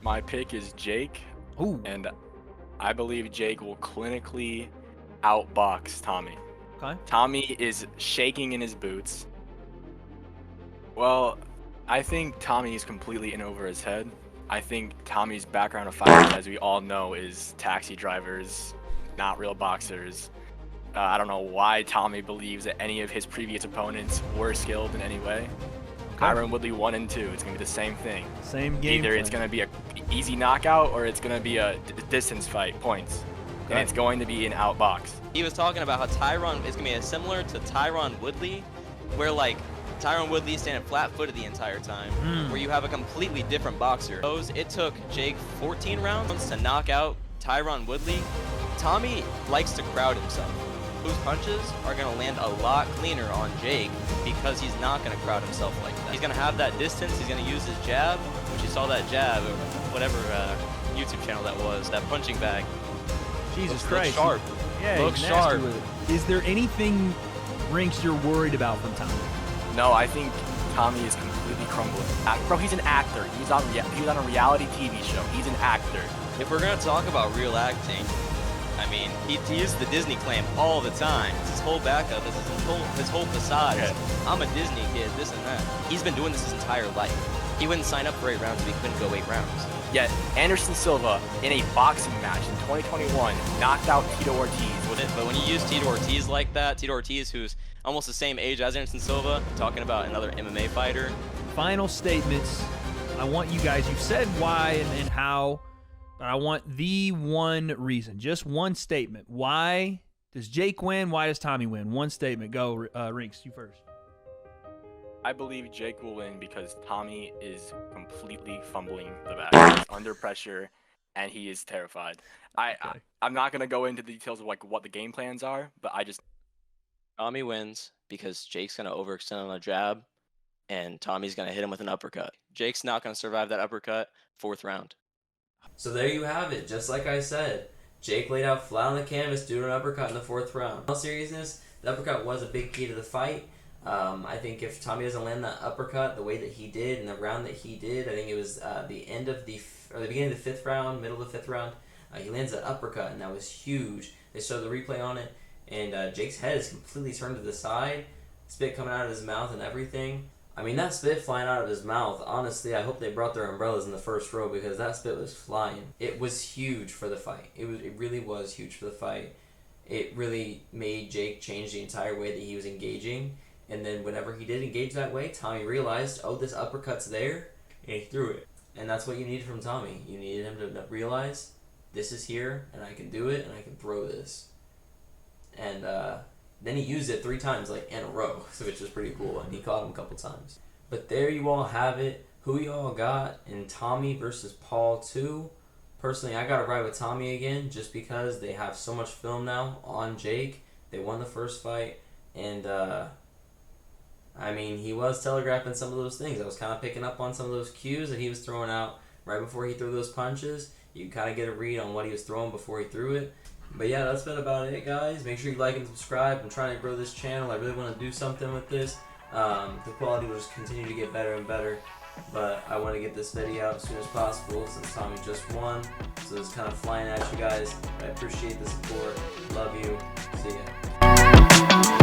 My pick is Jake, Ooh. and I believe Jake will clinically outbox Tommy. Okay. Tommy is shaking in his boots. Well, I think Tommy is completely in over his head. I think Tommy's background of fighting, as we all know, is taxi drivers, not real boxers. I don't know why Tommy believes that any of his previous opponents were skilled in any way. Okay. Tyron Woodley 1 and 2. It's gonna be the same thing. Same game. Either it's gonna be a easy knockout or it's gonna be a distance fight, points, and it's going to be an outbox. He was talking about how Tyron is gonna be similar to Tyron Woodley, where like Tyron Woodley is standing flat-footed the entire time, where you have a completely different boxer. It took Jake 14 rounds to knock out Tyron Woodley. Tommy likes to crowd himself. Those punches are going to land a lot cleaner on Jake because he's not going to crowd himself like that. He's going to have that distance. He's going to use his jab, which you saw that jab, or whatever YouTube channel that was, that punching bag. Jesus Looks Christ. sharp. Yeah, Looks he's nasty sharp. with it. Is there anything, Rinks, you're worried about from Tommy? No, I think Tommy is completely crumbling. Bro, he's an actor. He was on a reality TV show. He's an actor. If we're going to talk about real acting, I mean, he uses the Disney claim all the time. It's his whole backup. It's his whole facade. Yeah. I'm a Disney kid, this and that. He's been doing this his entire life. He wouldn't sign up for 8 rounds if he couldn't go 8 rounds. Yet Anderson Silva, in a boxing match in 2021, knocked out Tito Ortiz. But when you use Tito Ortiz like that, Tito Ortiz, who's almost the same age as Anderson Silva, talking about another MMA fighter. Final statements. I want you guys, you've said why and how, but I want the one reason, just one statement. Why does Jake win? Why does Tommy win? One statement. Go, Rinks, you first. I believe Jake will win because Tommy is completely fumbling the bag. He's under pressure, and he is terrified. I'm not gonna go into the details of like what the game plans are, but Tommy wins because Jake's going to overextend on a jab, and Tommy's going to hit him with an uppercut. Jake's not going to survive that uppercut. 4th round. So there you have it. Just like I said, Jake laid out flat on the canvas, doing an uppercut in the 4th round. In all seriousness, the uppercut was a big key to the fight. I think if Tommy doesn't land that uppercut the way that he did in the round that he did, I think it was the end of the beginning of the 5th round, middle of the 5th round, he lands that uppercut, and that was huge. They showed the replay on it, and Jake's head is completely turned to the side, spit coming out of his mouth and everything. I mean, that spit flying out of his mouth, honestly, I hope they brought their umbrellas in the first row because that spit was flying. It was huge for the fight. It really was huge for the fight. It really made Jake change the entire way that he was engaging. And then whenever he did engage that way, Tommy realized, oh, this uppercut's there, and he threw it. And that's what you needed from Tommy. You needed him to realize, this is here, and I can do it, and I can throw this. And then he used it 3 times like in a row, which was pretty cool, and he caught him a couple times. But there you all have it. Who y'all got in Tommy versus Paul 2? Personally, I got to ride with Tommy again just because they have so much film now on Jake. They won the first fight, and I mean, he was telegraphing some of those things. I was kind of picking up on some of those cues that he was throwing out right before he threw those punches. You kind of get a read on what he was throwing before he threw it. But yeah, that's been about it, guys. Make sure you like and subscribe. I'm trying to grow this channel. I really want to do something with this. The quality will just continue to get better and better. But I want to get this video out as soon as possible since Tommy just won. So it's kind of flying at you guys. I appreciate the support. Love you. See ya.